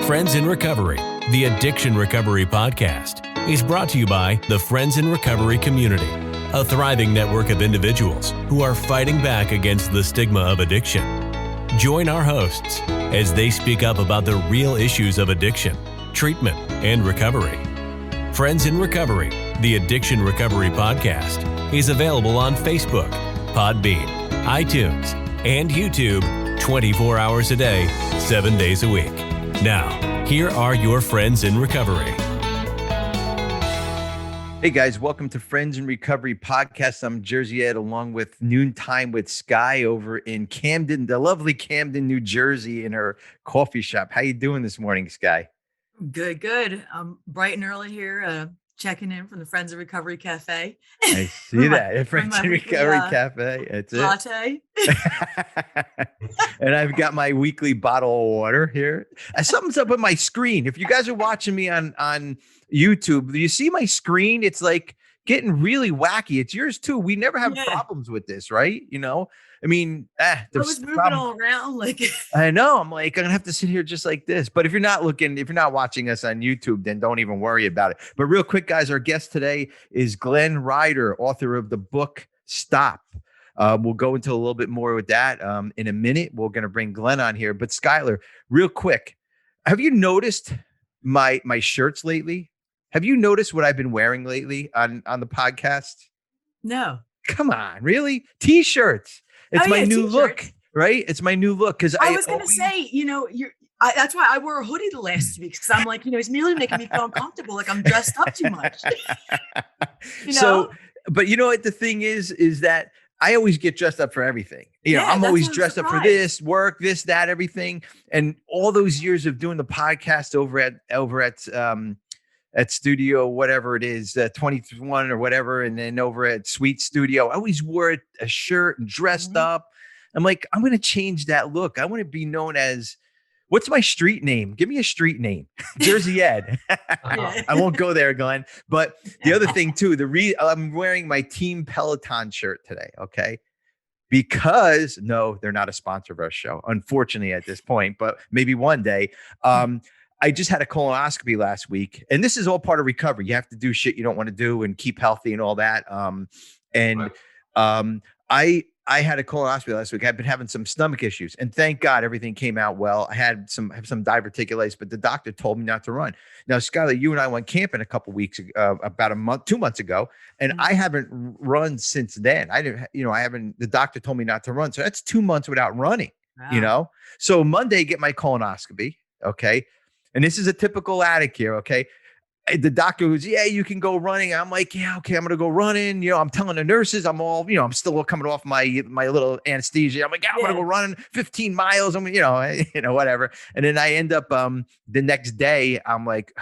Friends in Recovery, the Addiction Recovery Podcast, is brought to you by the Friends in Recovery community, a thriving network of individuals who are fighting back against the stigma of addiction. Join our hosts as they speak up about the real issues of addiction, treatment, and recovery. Friends in Recovery, the Addiction Recovery Podcast, is available on Facebook, Podbean, iTunes, and YouTube 24 hours a day, 7 days a week. Now, here are your Friends in Recovery. Hey guys, welcome to Friends in Recovery Podcast. I'm Jersey Ed, along with Noontime with Sky over in Camden, the lovely Camden, New Jersey, in her coffee shop. How you doing this morning, Sky? Good. I'm bright and early here, checking in from the Friends in Recovery Cafe. I see that. Friends in Recovery Cafe. It's latte. And I've got my weekly bottle of water here. Something's up on my screen. If you guys are watching me on YouTube, do you see my screen? It's like getting really wacky. It's yours too. We never have problems with this, right? You know, I mean, I was moving all around like I know. I'm gonna have to sit here just like this. But if you're not watching us on YouTube, then don't even worry about it. But real quick, guys, our guest today is Rader, author of the book Stop. We'll go into a little bit more with that in a minute. We're going to bring Glenn on here. But Skylar, real quick, have you noticed my shirts lately? Have you noticed what I've been wearing lately on the podcast? No. Come on, really? T-shirts. It's my new look, right? It's my new look because I was going to say, that's why I wore a hoodie the last week because I'm like, it's merely making me feel uncomfortable, like I'm dressed up too much. So, but you know what the thing is that I always get dressed up for everything. I'm always dressed up for this, work, this, that, everything. And all those years of doing the podcast over at studio, whatever it is, 21 or whatever. And then over at Sweet Studio, I always wore a shirt and dressed up. I'm like, I'm going to change that look. I want to be known as, what's my street name? Give me a street name. Jersey Ed. I won't go there, Glenn. But the other thing too, I'm wearing my Team Peloton shirt today. Okay. Because no, they're not a sponsor of our show, unfortunately at this point, but maybe one day. I just had a colonoscopy last week, and this is all part of recovery. You have to do shit you don't want to do and keep healthy and all that. I had a colonoscopy last week. I've been having some stomach issues, and thank God everything came out well. I had some diverticulitis, but the doctor told me not to run. Now, Skylar, you and I went camping a couple weeks ago, about 2 months ago, and I haven't run since then. The doctor told me not to run. So that's 2 months without running, So Monday, get my colonoscopy. Okay. And this is a typical addict here. Okay. The doctor was, you can go running. I'm like, yeah, okay, I'm going to go running. I'm telling the nurses, I'm all, I'm still coming off my little anesthesia. I'm like, I'm going to go running 15 miles. I'm, whatever. And then I end up the next day, I'm like,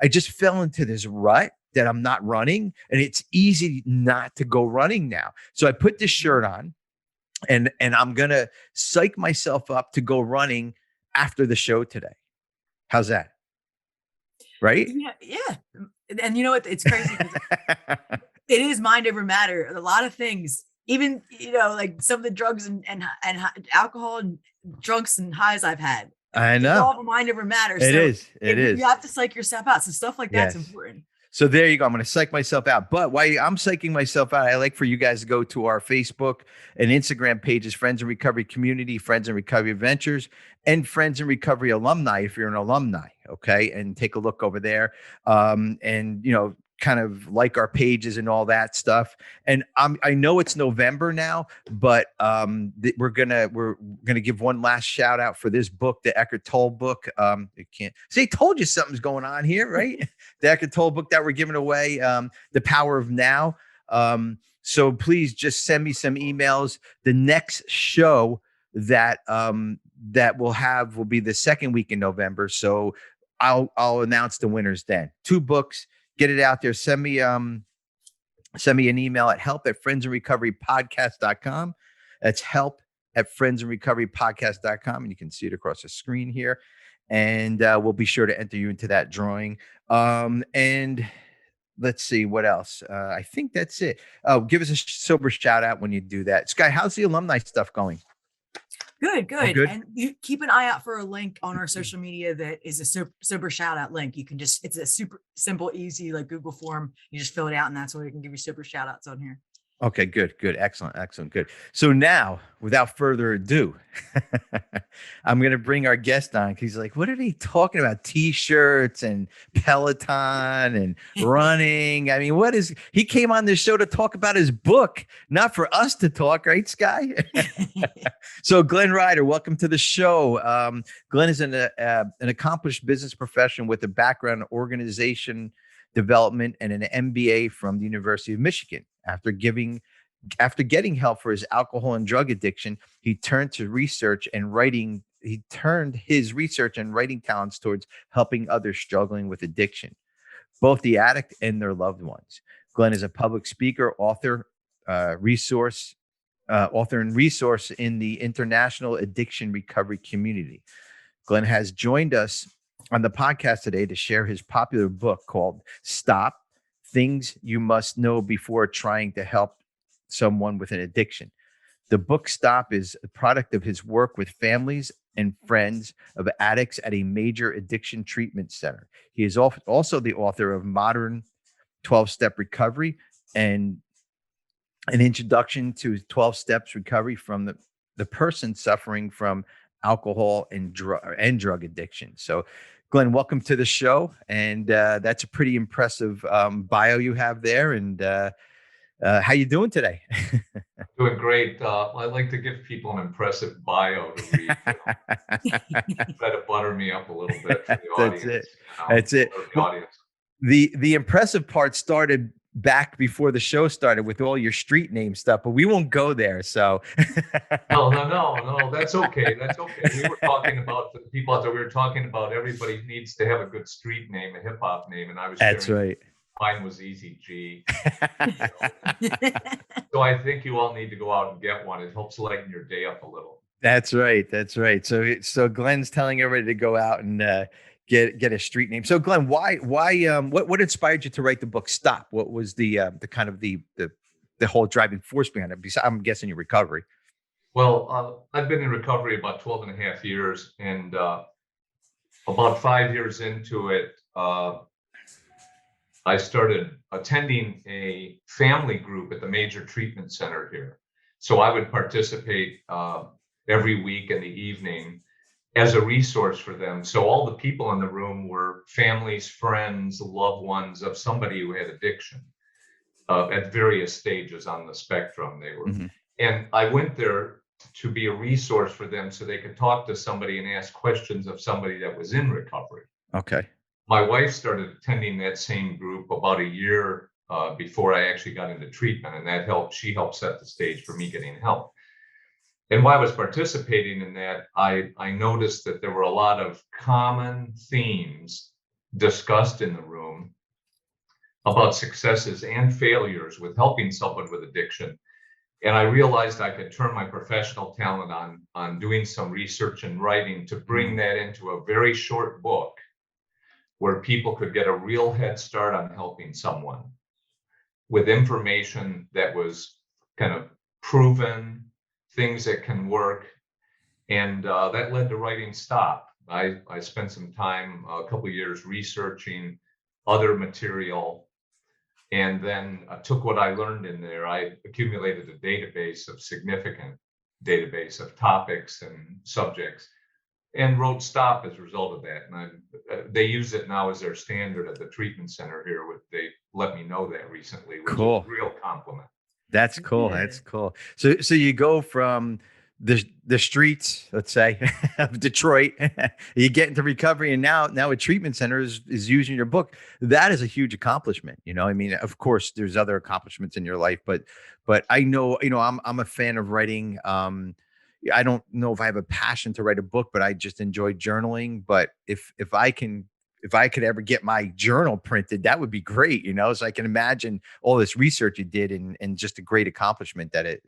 I just fell into this rut that I'm not running, and it's easy not to go running now. So I put this shirt on and I'm going to psych myself up to go running after the show today. How's that? Right? Yeah. And you know what? It's crazy. It is mind over matter. A lot of things, even, like some of the drugs and alcohol and drunks and highs I've had. I know. It's all mind over matter. It is. You have to psych yourself out. So stuff like that's important. So there you go. I'm going to psych myself out. But while I'm psyching myself out, I like for you guys to go to our Facebook and Instagram pages, Friends in Recovery Community, Friends in Recovery Adventures, and Friends in Recovery Alumni if you're an alumni. Okay. And take a look over there. Kind of like our pages and all that stuff. And I know it's November now, but we're gonna give one last shout out for this book, the Eckhart Tolle book. I told you something's going on here, right? The Eckhart Tolle book that we're giving away, The Power of Now. So please just send me some emails. The next show that we'll be the second week in November. So I'll announce the winners then. 2 books. Get it out there. Send me an email at help@friendsinrecoverypodcast.com. That's help@friendsinrecoverypodcast.com. And you can see it across the screen here. And we'll be sure to enter you into that drawing. And let's see what else. I think that's it. Give us a sober shout out when you do that. Sky, how's the alumni stuff going? Good, Oh, good. good. And you keep an eye out for a link on our social media that is a sober shout out link. You can just, it's a super simple, easy, like Google form. You just fill it out and that's where you can give you sober shout outs on here. Okay, good, good, excellent, excellent, good. So now, without further ado, I'm going to bring our guest on because he's like, what are they talking about? T-shirts and Peloton and running. I mean, what is, he came on this show to talk about his book, not for us to talk, right, Sky? So Glenn Rader, welcome to the show. Glenn is an accomplished business professional with a background in organization development and an MBA from the University of Michigan. After getting help for his alcohol and drug addiction, he turned his research and writing talents towards helping others struggling with addiction, both the addict and their loved ones. Glenn is a public speaker, author and resource in the international addiction recovery community. Glenn has joined us on the podcast today to share his popular book called Stop: Things You Must Know Before Trying to Help Someone with an Addiction. The book Stop is a product of his work with families and friends of addicts at a major addiction treatment center. He is also the author of Modern 12-Step Recovery and an introduction to 12 steps recovery from the person suffering from alcohol and drug addiction. So Glenn, welcome to the show. And that's a pretty impressive bio you have there. And how you doing today? Doing great. I like to give people an impressive bio to read. Try to butter me up a little bit for the audience. That's it. The impressive part started back before the show started with all your street name stuff, but we won't go there. So no, that's okay. That's okay. We were talking about the people out there. We were talking about everybody needs to have a good street name, a hip hop name, and I was that's right. Mine was Easy G. So I think you all need to go out and get one. It helps lighten your day up a little. That's right. That's right. So Glenn's telling everybody to go out and get a street name. So Glenn, what inspired you to write the book Stop? What was the kind of the whole driving force behind it? I'm guessing your recovery. Well, I've been in recovery about 12 and a half years, and about 5 years into it, I started attending a family group at the major treatment center here. So I would participate every week in the evening as a resource for them. So all the people in the room were families, friends, loved ones of somebody who had addiction at various stages on the spectrum they were. Mm-hmm. And I went there to be a resource for them so they could talk to somebody and ask questions of somebody that was in recovery. Okay. My wife started attending that same group about a year before I actually got into treatment, and that helped. She helped set the stage for me getting help. And while I was participating in that, I noticed that there were a lot of common themes discussed in the room about successes and failures with helping someone with addiction. And I realized I could turn my professional talent on doing some research and writing to bring that into a very short book where people could get a real head start on helping someone with information that was kind of proven, things that can work. And that led to writing Stop. I spent some time, a couple of years, researching other material. And then I took what I learned in there. I accumulated a significant database of topics and subjects, and wrote Stop as a result of that. And they use it now as their standard at the treatment center here. They let me know that recently, which is a real compliment. That's cool. Yeah. That's cool. So you go from the streets, let's say, of Detroit, you get into recovery, and now a treatment center is using your book. That is a huge accomplishment. I mean, of course, there's other accomplishments in your life, but I know, I'm a fan of writing. I don't know if I have a passion to write a book, but I just enjoy journaling. But if I could ever get my journal printed, that would be great, so I can imagine all this research you did and just a great accomplishment that it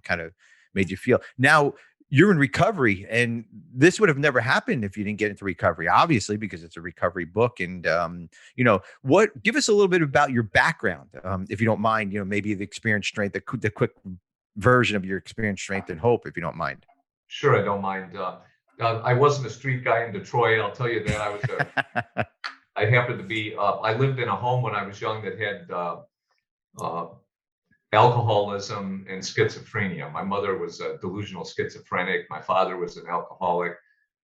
kind of made you feel. Now you're in recovery, and this would have never happened if you didn't get into recovery, obviously, because it's a recovery book. And, give us a little bit about your background, if you don't mind, maybe the experience, strength, the quick version of your experience, strength, and hope, if you don't mind. Sure, I don't mind. I wasn't a street guy in Detroit. I'll tell you that. I happened to be. I lived in a home when I was young that had uh, alcoholism and schizophrenia. My mother was a delusional schizophrenic. My father was an alcoholic.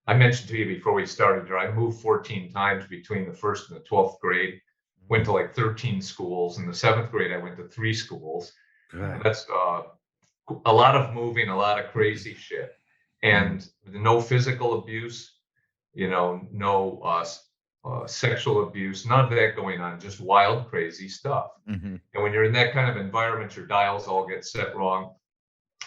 I mentioned to you before we started here, I moved 14 times between the first and the 12th grade, went to like 13 schools. In the 7th grade, I went to 3 schools. That's a lot of moving, a lot of crazy shit. And no physical abuse, no sexual abuse, none of that going on, just wild, crazy stuff. And when you're in that kind of environment, your dials all get set wrong.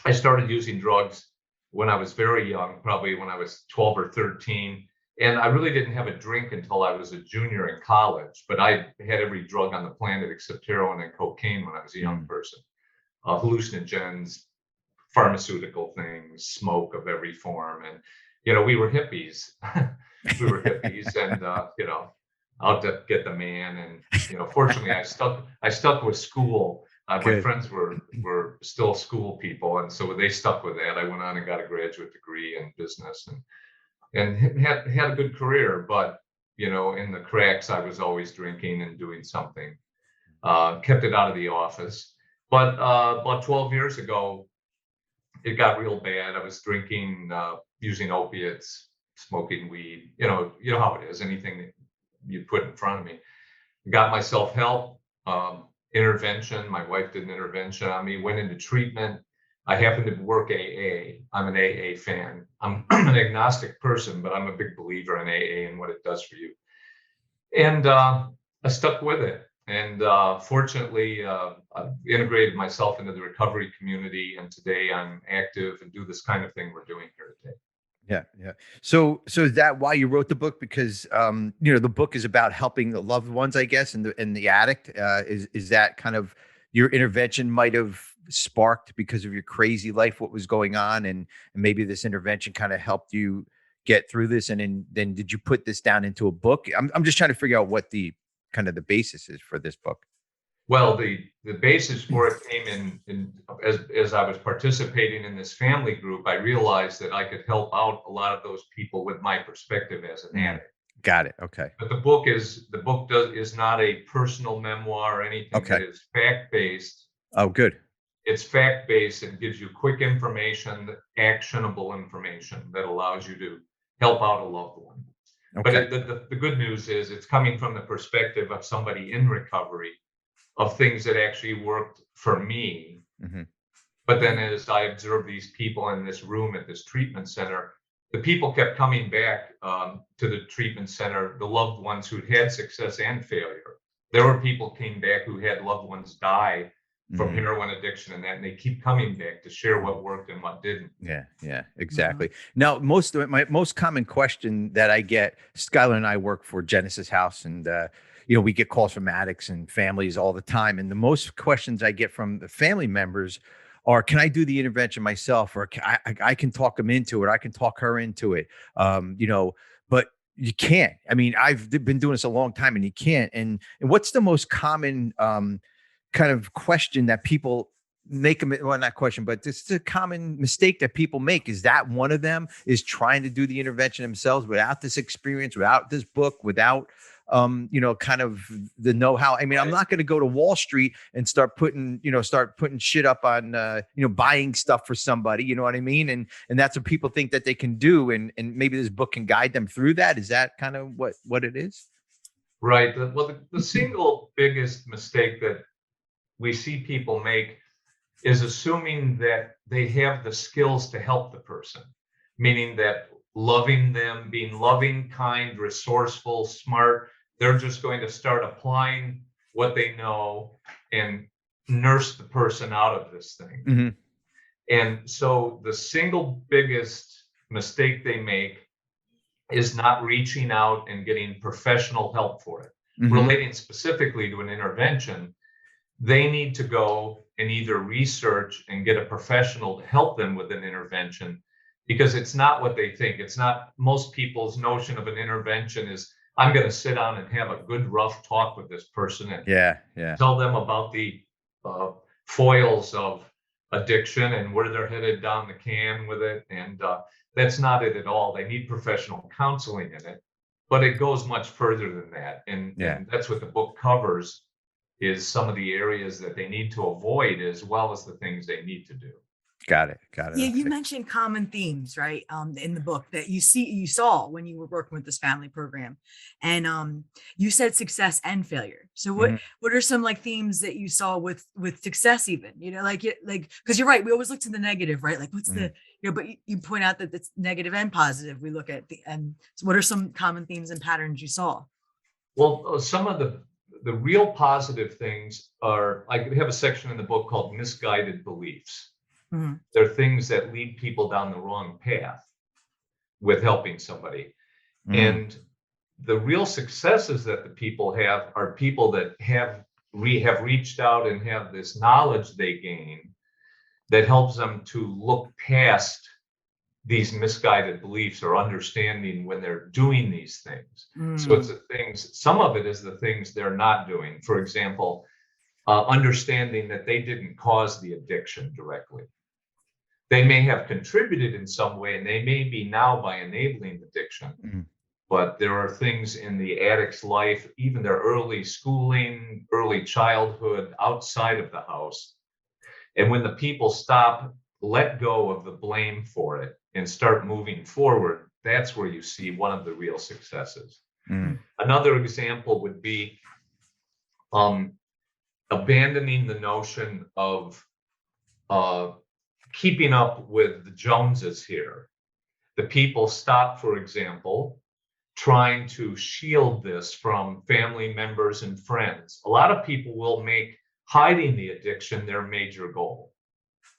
I started using drugs when I was very young, probably when I was 12 or 13. And I really didn't have a drink until I was a junior in college, but I had every drug on the planet except heroin and cocaine when I was a young person. Hallucinogens, pharmaceutical things, smoke of every form. And, we were hippies. We were hippies and, out to get the man. And, fortunately I stuck with school. My friends were still school people. And so they stuck with that. I went on and got a graduate degree in business and had a good career. But, in the cracks, I was always drinking and doing something, kept it out of the office. But about 12 years ago, it got real bad. I was drinking, using opiates, smoking weed, you know how it is, anything that you put in front of me. Got myself help, intervention. My wife did an intervention on me, went into treatment. I happen to work AA. I'm an AA fan. I'm an agnostic person, but I'm a big believer in AA and what it does for you. And I stuck with it. And fortunately, I've integrated myself into the recovery community. And today I'm active and do this kind of thing we're doing here today. Yeah. So is that why you wrote the book? Because, the book is about helping the loved ones, I guess, and the addict. Is that kind of your intervention might have sparked because of your crazy life, what was going on, and maybe this intervention kind of helped you get through this? And then did you put this down into a book? I'm just trying to figure out what the kind of the basis is for this book. Well, the basis for it came in as I was participating in this family group. I realized that I could help out a lot of those people with my perspective as an addict. Got it. Okay. But the book is not a personal memoir or anything. Okay. It is fact-based. Oh, good. It's fact-based and gives you quick information, actionable information that allows you to help out a loved one. Okay. But the good news is it's coming from the perspective of somebody in recovery, of things that actually worked for me. But then as I observed these people in this room at this treatment center, the people kept coming back to the treatment center, the loved ones who'd had success and failure. There were people came back who had loved ones die from heroin addiction and that, and they keep coming back to share what worked and what didn't. Yeah, exactly. Now, my most common question that I get, Skylar and I work for Genesis House, and we get calls from addicts and families all the time. And the most questions I get from the family members are, can I do the intervention myself? Or I can talk them into it. Or I can talk her into it. But you can't. I mean, I've been doing this a long time and you can't. And what's the most common kind of question that people make? Well, not question, but this is a common mistake that people make. Is that one of them, is trying to do the intervention themselves without this experience, without this book, without kind of the know-how. I mean, I'm not going to go to Wall Street and start putting shit up on, buying stuff for somebody, you know what I mean? And that's what people think that they can do. And maybe this book can guide them through that. Is that kind of what it is? Right. Well, the single biggest mistake that we see people make is assuming that they have the skills to help the person, meaning that loving them, being loving, kind, resourceful, smart, they're just going to start applying what they know and nurse the person out of this thing. And so the single biggest mistake they make is not reaching out and getting professional help for it. Relating specifically to an intervention, they need to go and either research and get a professional to help them with an intervention, because it's not what they think. It's not most people's notion of an intervention is, I'm going to sit down and have a good rough talk with this person and tell them about the foils of addiction and where they're headed down the can with it. And that's not it at all. They need professional counseling in it, but it goes much further than that. And that's what the book covers, is some of the areas that they need to avoid as well as the things they need to do. Got it. Yeah, you mentioned common themes, right? In the book that you saw when you were working with this family program, and you said success and failure. So what are some like themes that you saw with success, even, you know, like because you're right, we always look to the negative, right? Like what's the, you know, but you point out that it's negative and positive. We look at and so what are some common themes and patterns you saw? Well, some of the real positive things are, I have a section in the book called misguided beliefs. They're things that lead people down the wrong path with helping somebody. And the real successes that the people have are people that have reached out and have this knowledge they gain that helps them to look past these misguided beliefs or understanding when they're doing these things. So it's the things, some of it is the things they're not doing. For example, understanding that they didn't cause the addiction directly. They may have contributed in some way, and they may be now by enabling addiction. But there are things in the addict's life, even their early schooling, early childhood, outside of the house. And when the people stop, let go of the blame for it, and start moving forward, that's where you see one of the real successes. Another example would be abandoning the notion of keeping up with the Joneses here. The people stop, for example, trying to shield this from family members and friends. A lot of people will make hiding the addiction their major goal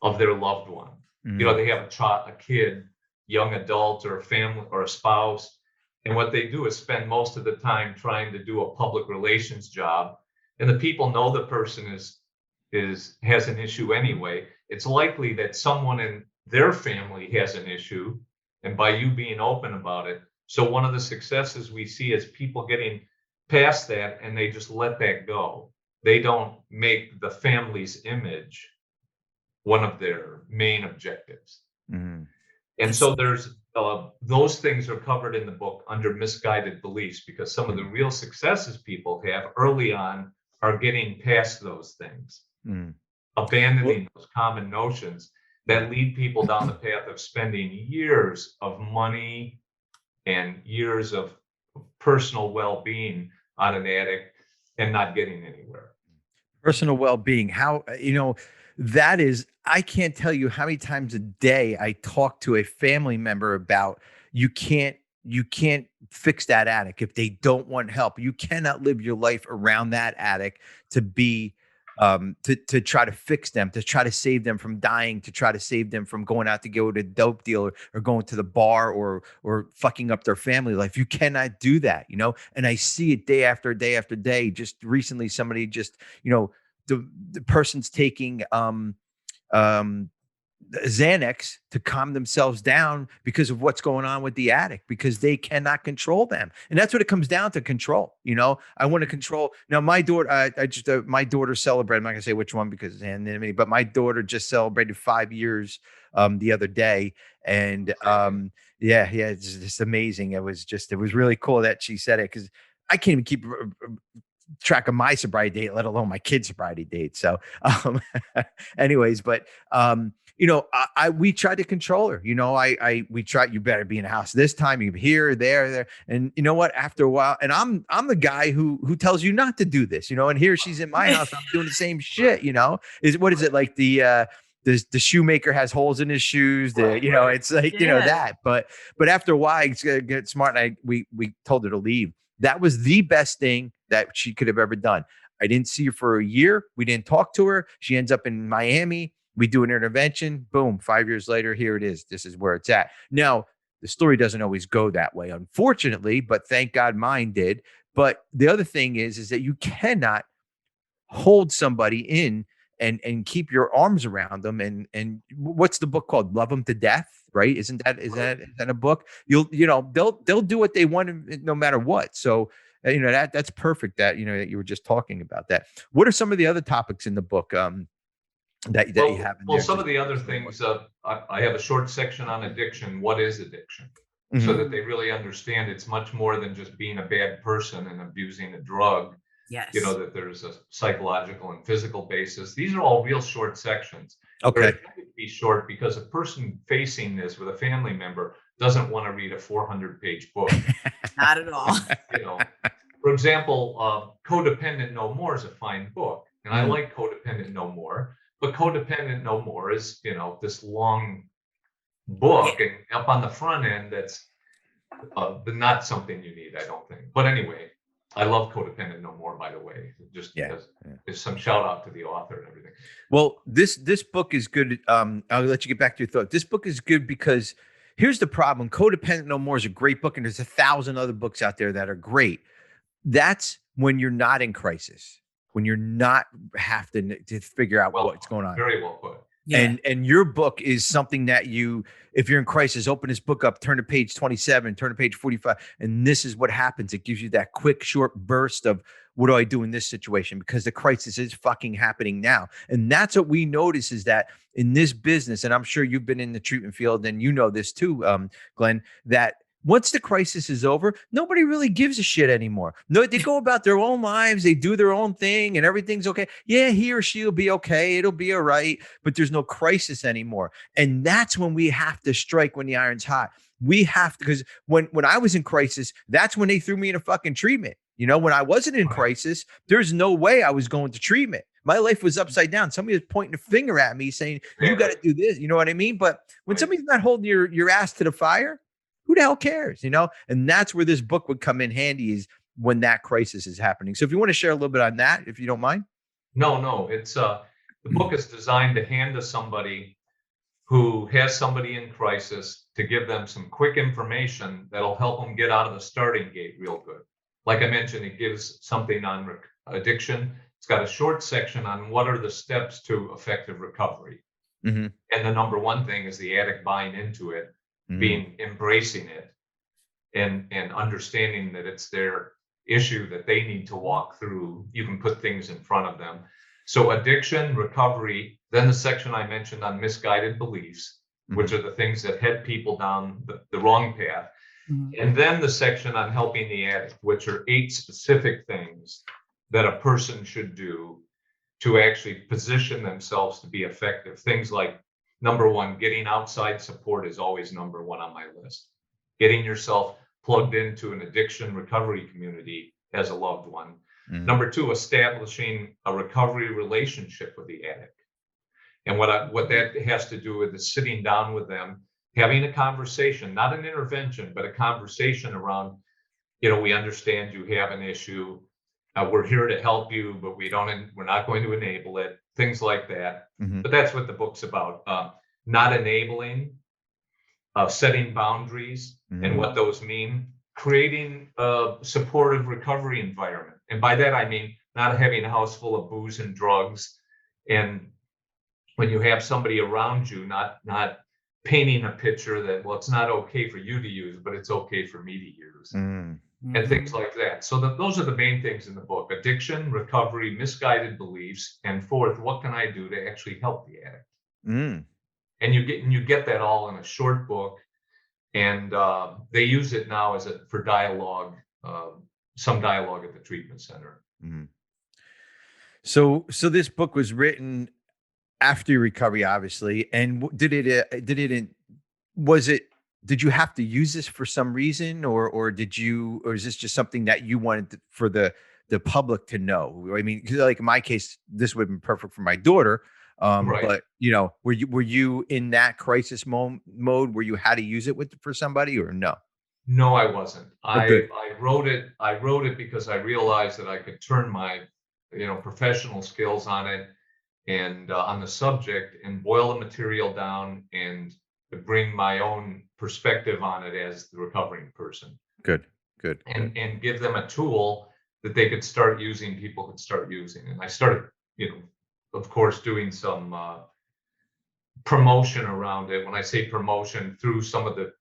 of their loved one. You know, they have a kid, young adult, or a family or a spouse, and what they do is spend most of the time trying to do a public relations job, and the people know the person has an issue anyway. It's likely that someone in their family has an issue, and by you being open about it. So one of the successes we see is people getting past that, and they just let that go. They don't make the family's image one of their main objectives. And so there's those things are covered in the book under misguided beliefs, because some of the real successes people have early on are getting past those things, abandoning those common notions that lead people down the path of spending years of money and years of personal well-being on an addict and not getting anywhere. Personal well-being, how, you know, that is, I can't tell you how many times a day I talk to a family member about, you can't fix that addict if they don't want help. You cannot live your life around that addict to be to try to fix them, to try to save them from dying, to try to save them from going out to go to a dope dealer or going to the bar or fucking up their family life. You cannot do that, you know? And I see it day after day after day. Just recently, somebody just, you know, the person's taking Xanax to calm themselves down because of what's going on with the addict, because they cannot control them. And that's what it comes down to, control. You know, I want to control. Now, my daughter, my daughter celebrated, I'm not gonna say which one because it's anonymity, but my daughter just celebrated 5 years the other day. And yeah, it's just amazing. It was really cool that she said it, because I can't even keep track of my sobriety date, let alone my kid's sobriety date. So anyways, but you know, we tried to control her. You know, we tried, you better be in the house this time, you here, there. And you know what, after a while, and I'm the guy who tells you not to do this, you know, and here she's in my house, I'm doing the same shit, you know. What is it like the shoemaker has holes in his shoes, you know, it's like, you know, that, but after a while, it's gonna get smart. And we told her to leave. That was the best thing that she could have ever done. I didn't see her for a year. We didn't talk to her. She ends up in Miami. We do an intervention. Boom. 5 years later, here it is. This is where it's at. Now, the story doesn't always go that way, unfortunately, but thank God mine did. But the other thing is that you cannot hold somebody in and keep your arms around them. And what's the book called? Love Them to Death, right? Is that a book? You know, they'll do what they want no matter what. So, you know, that's perfect that, you know, that you were just talking about that. What are some of the other topics in the book that you have in there? Some of the other things, I have a short section on addiction. What is addiction? Mm-hmm. So that they really understand it's much more than just being a bad person and abusing a drug. Yes. That there's a psychological and physical basis. These are all real short sections. Okay. They're intended to be short because a person facing this with a family member doesn't want to read a 400-page book. Not at all. For example, Codependent No More is a fine book, and I like Codependent No More. But Codependent No More is, this long book, and up on the front end, that's not something you need, I don't think. But anyway, I love Codependent No More, by the way, just because there's some shout out to the author and everything. Well, this book is good. I'll let you get back to your thought. This book is good because here's the problem. Codependent No More is a great book, and there's 1,000 other books out there that are great. That's when you're not in crisis, when you're not have to figure out what's going on. Very well put. Yeah. And your book is something that if you're in crisis, open this book up, turn to page 27, turn to page 45, and this is what happens. It gives you that quick, short burst of what do I do in this situation? Because the crisis is fucking happening now. And that's what we notice is that in this business, and I'm sure you've been in the treatment field and you know this too, Glenn, that once the crisis is over, nobody really gives a shit anymore. No, they go about their own lives. They do their own thing and everything's okay. Yeah, he or she will be okay. It'll be all right. But there's no crisis anymore. And that's when we have to strike when the iron's hot. We have to, because when I was in crisis, that's when they threw me in a fucking treatment. When I wasn't in crisis, there's no way I was going to treatment. My life was upside down. Somebody was pointing a finger at me saying, you got to do this. You know what I mean? But when somebody's not holding your ass to the fire, who the hell cares, And that's where this book would come in handy is when that crisis is happening. So if you want to share a little bit on that, if you don't mind. No, it's the book is designed to hand to somebody who has somebody in crisis to give them some quick information that'll help them get out of the starting gate real good. Like I mentioned, it gives something on addiction. It's got a short section on what are the steps to effective recovery. Mm-hmm. And the number one thing is the addict buying into it. Embracing it and understanding that it's their issue that they need to walk through. You can put things in front of them. So addiction, recovery, then the section I mentioned on misguided beliefs, which are the things that head people down the wrong path. And then the section on helping the addict, which are 8 specific things that a person should do to actually position themselves to be effective. Things like, number one, getting outside support is always number one on my list. Getting yourself plugged into an addiction recovery community as a loved one. Number 2, establishing a recovery relationship with the addict. And what that has to do with is sitting down with them, having a conversation, not an intervention, but a conversation around, we understand you have an issue. We're here to help you, but we're not going to enable it. Things like that. But that's what the book's about. Not enabling, setting boundaries and what those mean, creating a supportive recovery environment. And by that, I mean, not having a house full of booze and drugs. And when you have somebody around you, not painting a picture that, well, it's not okay for you to use, but it's okay for me to use. And things like that. So those are the main things in the book: addiction, recovery, misguided beliefs, and fourth, what can I do to actually help the addict? And you get that all in a short book, and they use it now for dialogue, some dialogue at the treatment center. So this book was written after your recovery, obviously, and did you have to use this for some reason, or is this just something that you wanted for the public to know? I mean, because like in my case, this would have been perfect for my daughter. Right. But were you in that crisis mode where you had to use it for somebody, or no? No, I wasn't. I wrote it because I realized that I could turn my, professional skills on it and on the subject and boil the material down and bring my own perspective on it as the recovering person. Good. And give them a tool that they could start using, people could start using. And I started, of course, doing some promotion around it. When I say promotion, through some of the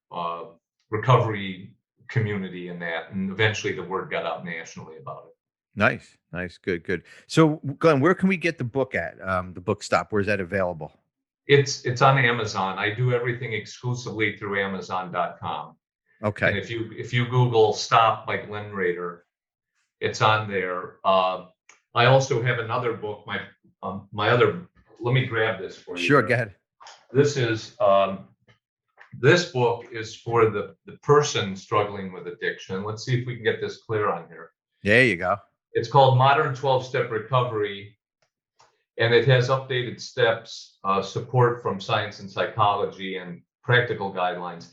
recovery community and that, and eventually the word got out nationally about it. Nice. Good. So Glenn, where can we get the book at? The book stop, where's that available? It's on Amazon. I do everything exclusively through Amazon.com. And Okay. if you Google "Stop" by Glenn Rader, it's on there. I also have another book. My other. Let me grab this for you. Sure, go ahead. This is this book is for the person struggling with addiction. Let's see if we can get this clear on here. There you go. It's called Modern 12-Step Recovery, and it has updated steps, support from science and psychology, and practical guidelines.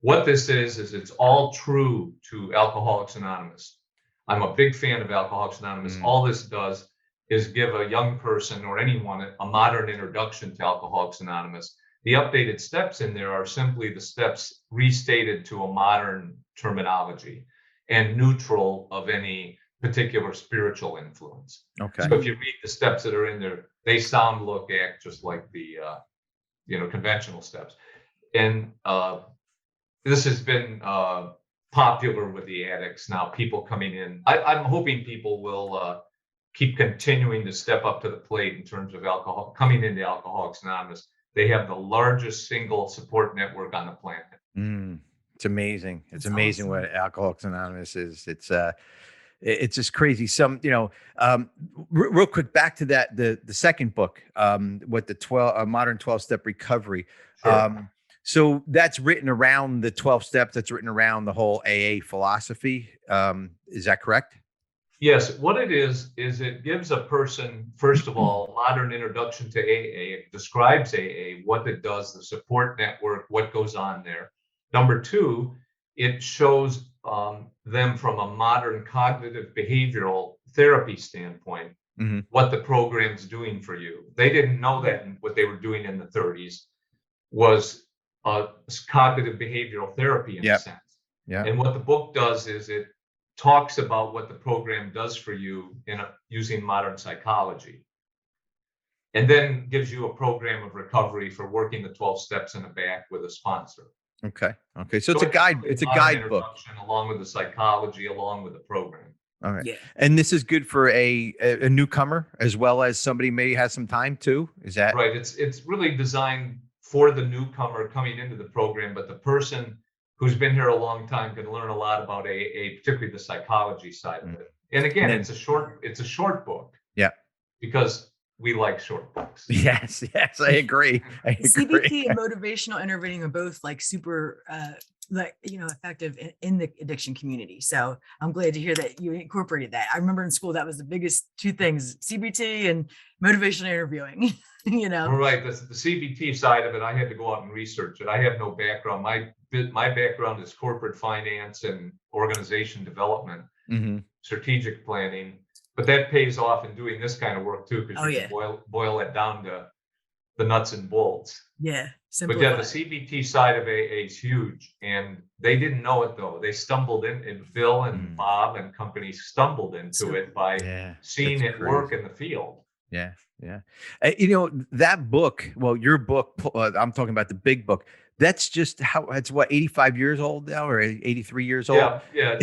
What this is it's all true to Alcoholics Anonymous. I'm a big fan of Alcoholics Anonymous. All this does is give a young person or anyone a modern introduction to Alcoholics Anonymous. The updated steps in there are simply the steps restated to a modern terminology and neutral of any particular spiritual influence. Okay. So if you read the steps that are in there, they sound, look, act just like the conventional steps. And this has been popular with the addicts now, people coming in. I'm hoping people will keep continuing to step up to the plate in terms of coming into Alcoholics Anonymous. They have the largest single support network on the planet. It's amazing. It's That's amazing awesome. what Alcoholics Anonymous is. It's just crazy. Real quick, back to that, the second book, with the 12 modern 12-step recovery. Sure. So that's written around the 12 steps. That's written around the whole AA philosophy. Is that correct? Yes, what it is it gives a person, first of all, modern introduction to AA. It describes AA, what it does, the support network, what goes on there. Number two, it shows them from a modern cognitive behavioral therapy standpoint, what the program's doing for you. They didn't know that what they were doing in the 30s was cognitive behavioral therapy in a sense. Yeah. And what the book does is it talks about what the program does for you using modern psychology, and then gives you a program of recovery for working the 12 steps in the back with a sponsor. Okay. So it's a guide. It's a guidebook along with the psychology, along with the program. All right. Yeah. And this is good for a newcomer as well as somebody may have some time too. Is that right? It's really designed for the newcomer coming into the program, but the person who's been here a long time can learn a lot about AA, particularly the psychology side of it. And again, it's a short book. Yeah. Because we like short books. Yes, I agree. CBT and motivational interviewing are both like super effective in the addiction community. So I'm glad to hear that you incorporated that. I remember in school that was the biggest two things: CBT and motivational interviewing. Right. The CBT side of it, I had to go out and research it. I have no background. My background is corporate finance and organization development, strategic planning. But that pays off in doing this kind of work too, because you can boil it down to the nuts and bolts. Yeah. But yeah, the CBT side of AA is huge, and they didn't know it though. They stumbled in. Bill and Bob and company stumbled into it by seeing it work in the field. Yeah. That book. Well, your book. I'm talking about the big book. That's just it's what, 85 years old now, or 83 years old. Yeah.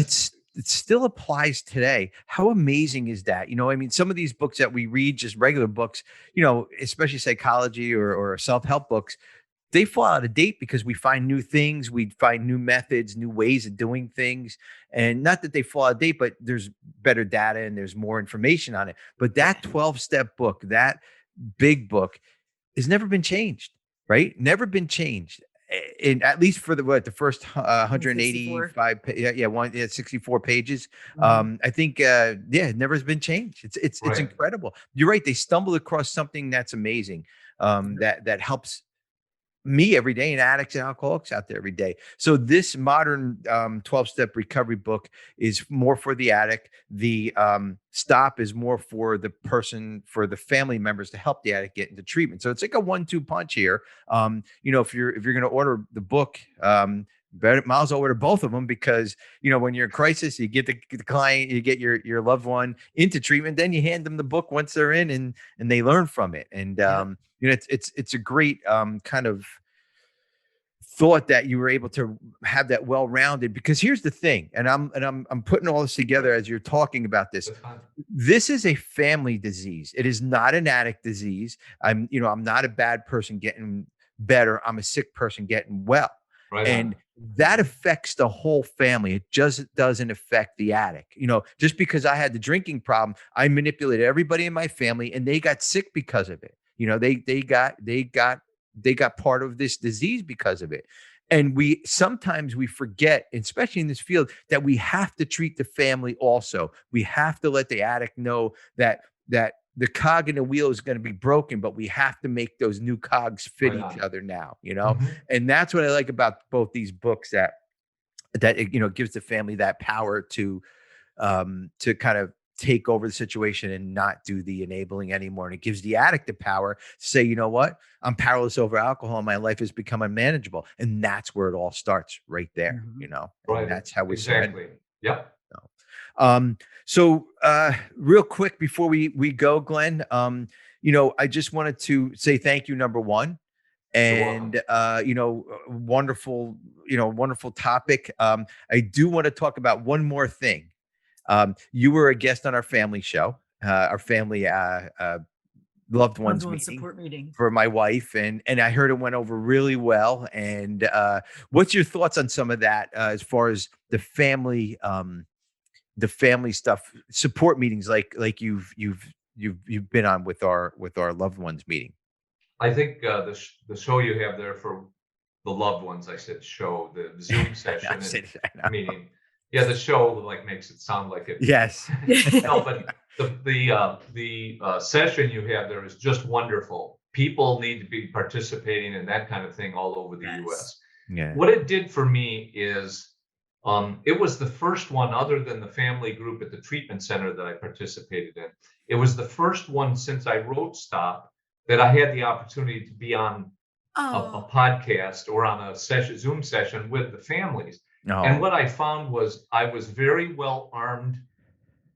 It still applies today. How amazing is that? Some of these books that we read, just regular books, especially psychology or self-help books, they fall out of date because we find new things, we find new methods, new ways of doing things. And not that they fall out of date, but there's better data and there's more information on it. But that 12-step book, that big book, has never been changed, right? Never been changed. In at least for the first 185 64 pages. I think it never has been changed. It's incredible. You're right, they stumbled across something that's amazing, that helps me every day, and addicts and alcoholics out there every day. So this modern 12-step recovery book is more for the addict. The stop is more for the person, for the family members to help the addict get into treatment. So it's like a 1-2 punch here. If you're going to order the book, better might as well order both of them, because when you're in crisis, you get the client, you get your loved one into treatment, then you hand them the book once they're in, and they learn from it. And it's a great kind of thought that you were able to have that well-rounded, because here's the thing, and I'm putting all this together as you're talking about this. This is a family disease. It is not an addict disease. I'm not a bad person getting better. I'm a sick person getting well. Right And on. that affects the whole family. It just doesn't affect the addict. Just because I had the drinking problem, I manipulated everybody in my family and they got sick because of it. They got part of this disease because of it. And sometimes we forget, especially in this field, that we have to treat the family also. We have to let the addict know that the cog in the wheel is going to be broken, but we have to make those new cogs fit each other now, And that's what I like about both these books, that it gives the family that power to kind of take over the situation and not do the enabling anymore. And it gives the addict the power to say, you know what, I'm powerless over alcohol and my life has become unmanageable. And that's where it all starts, right there, Right. And that's how we exactly. Yep. So real quick before we go, Glenn, I just wanted to say thank you, number one. And wonderful topic. I do want to talk about one more thing. You were a guest on our family show, our family loved ones meeting, support meeting for my wife, and I heard it went over really well. And what's your thoughts on some of that as far as the family stuff, support meetings like you've been on with our loved ones meeting? I think the show you have there for the loved ones, I said show, the Zoom session and meeting. Yeah, the show makes it sound like it. Yes. No, but the session you have there is just wonderful. People need to be participating in that kind of thing all over the U.S. Yeah. What it did for me is it was the first one, other than the family group at the treatment center that I participated in. It was the first one since I wrote Stop that I had the opportunity to be on a podcast or on a Zoom session with the families. And what I found was I was very well armed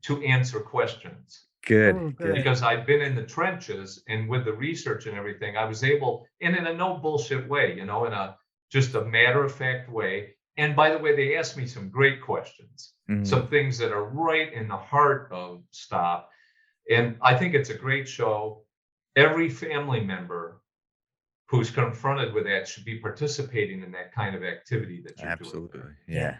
to answer questions. Good. Because I've been in the trenches, and with the research and everything, I was able, and in a no bullshit way, in just a matter of fact way. And by the way, they asked me some great questions, some things that are right in the heart of Stop. And I think it's a great show. Every family member who's confronted with that should be participating in that kind of activity that you're Absolutely. doing. Yeah.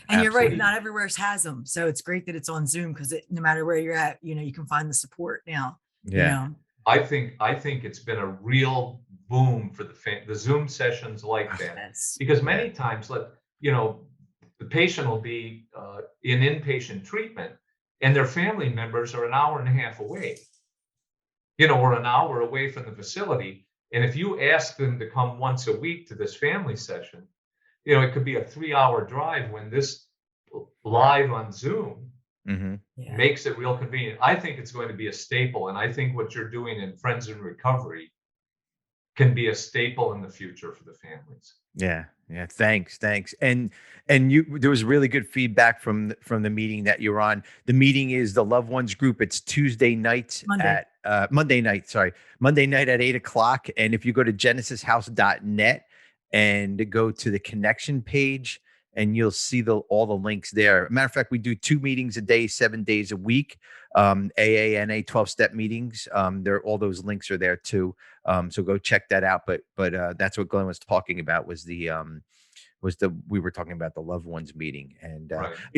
And you're right, not everywhere has them. So it's great that it's on Zoom, because no matter where you're at, you can find the support now. Yeah. I think it's been a real boom for the Zoom sessions like that. Yes. Because many times, the patient will be in inpatient treatment and their family members are an hour and a half away, or an hour away from the facility. And if you ask them to come once a week to this family session, it could be a 3-hour drive, when this live on Zoom makes it real convenient. I think it's going to be a staple. And I think what you're doing in Friends in Recovery can be a staple in the future for the families. Yeah. Thanks. And there was really good feedback from the meeting that you're on. The meeting is the Loved Ones group. It's Tuesday night Monday night at 8:00. And if you go to genesishouse.net and go to the connection page, and you'll see all the links there. Matter of fact, we do 2 meetings a day, 7 days a week. AANA 12-step meetings. All those links are there too. So go check that out. But that's what Glenn was talking about, we were talking about the loved ones meeting. And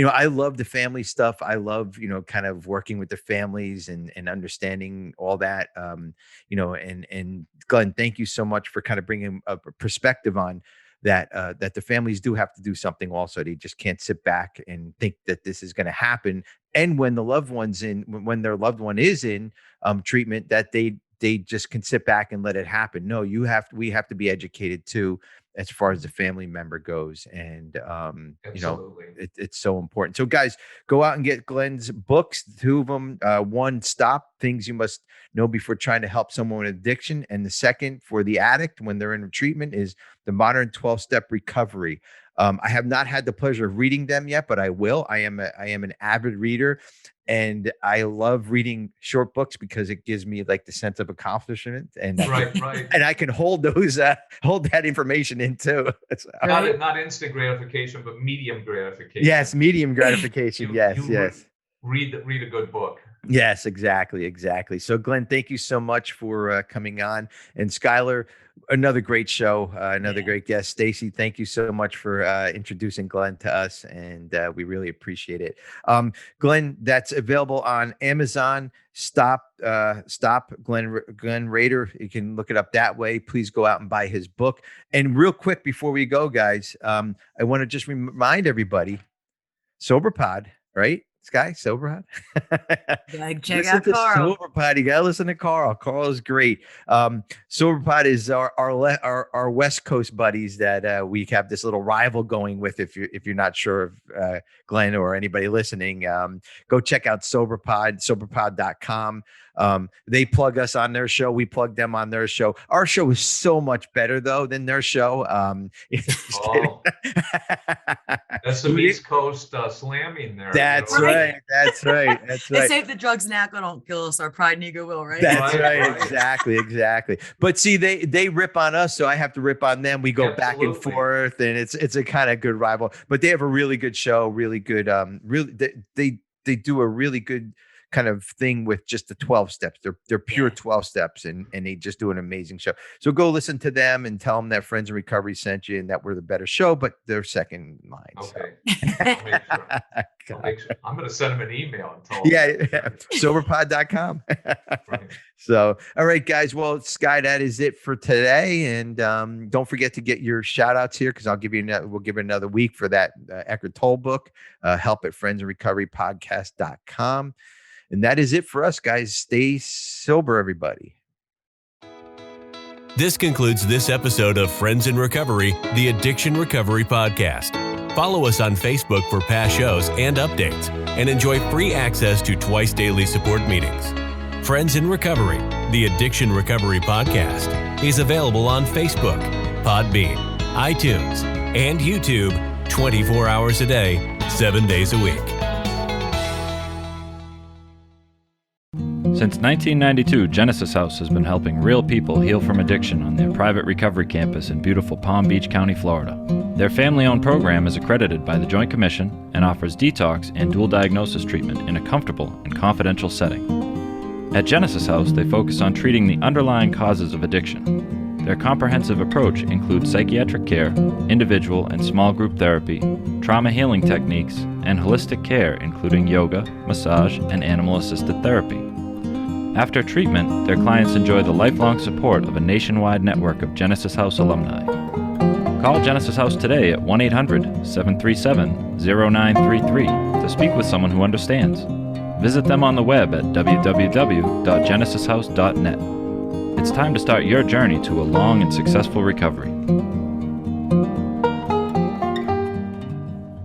I love the family stuff. I love kind of working with the families and understanding all that. And Glenn, thank you so much for kind of bringing a perspective on that the families do have to do something also. They just can't sit back and think that this is going to happen. And when their loved one is in treatment, that they just can sit back and let it happen. No, we have to be educated too, as far as the family member goes. And it's so important. So guys, go out and get Glenn's books, 2 of them. One, Stop, Things You Must Know Before Trying to Help Someone with Addiction. And the second, for the addict when they're in treatment, is The Modern 12-Step Recovery. I have not had the pleasure of reading them yet, but I will. I am an avid reader, and I love reading short books because it gives me like the sense of accomplishment, and Right. and I can hold that information in too. Not instant gratification, but medium gratification. Yes, medium gratification. Yes. Read a good book. Yes, exactly. So Glenn, thank you so much for coming on. And Skylar, another great show, another great guest. Stacy, thank you so much for introducing Glenn to us, and we really appreciate it. Glenn, that's available on Amazon. Stop Glenn Rader. You can look it up that way. Please go out and buy his book. And real quick before we go, guys, I want to just remind everybody, SoberPod, right? Sky, SoberPod. Check out Carl. SoberPod. You gotta listen to Carl. Carl is great. SoberPod is our West Coast buddies that we have this little rival going with. If you're not sure of Glenn or anybody listening, go check out SoberPod, soberpod.com. They plug us on their show. We plug them on their show. Our show is so much better though than their show. That's the East Coast slamming there. That's right. They say if the drugs and alcohol don't kill us, our pride and ego will, right? That's right. Exactly. But see, they rip on us, so I have to rip on them. We go back and forth, and it's a kind of good rival. But they have a really good show, really good. They do a really good kind of thing with just the 12 steps. They're pure 12 steps, and they just do an amazing show. So go listen to them and tell them that Friends in Recovery sent you and that we're the better show, but they're second line. Okay. So. I'll make sure. I'm going to send them an email and tell them. Yeah. Soberpod.com. Right. So, all right, guys. Well, Sky, that is it for today. And don't forget to get your shout outs here, because we'll give it another week for that Eckhart Tolle book, help at friendsandrecoverypodcast.com. And that is it for us, guys. Stay sober, everybody. This concludes this episode of Friends in Recovery, the Addiction Recovery Podcast. Follow us on Facebook for past shows and updates, and enjoy free access to twice daily support meetings. Friends in Recovery, the Addiction Recovery Podcast, is available on Facebook, Podbean, iTunes, and YouTube 24 hours a day, 7 days a week. Since 1992, Genesis House has been helping real people heal from addiction on their private recovery campus in beautiful Palm Beach County, Florida. Their family-owned program is accredited by the Joint Commission and offers detox and dual diagnosis treatment in a comfortable and confidential setting. At Genesis House, they focus on treating the underlying causes of addiction. Their comprehensive approach includes psychiatric care, individual and small group therapy, trauma healing techniques, and holistic care including yoga, massage, and animal-assisted therapy. After treatment, their clients enjoy the lifelong support of a nationwide network of Genesis House alumni. Call Genesis House today at 1-800-737-0933 to speak with someone who understands. Visit them on the web at www.genesishouse.net. It's time to start your journey to a long and successful recovery.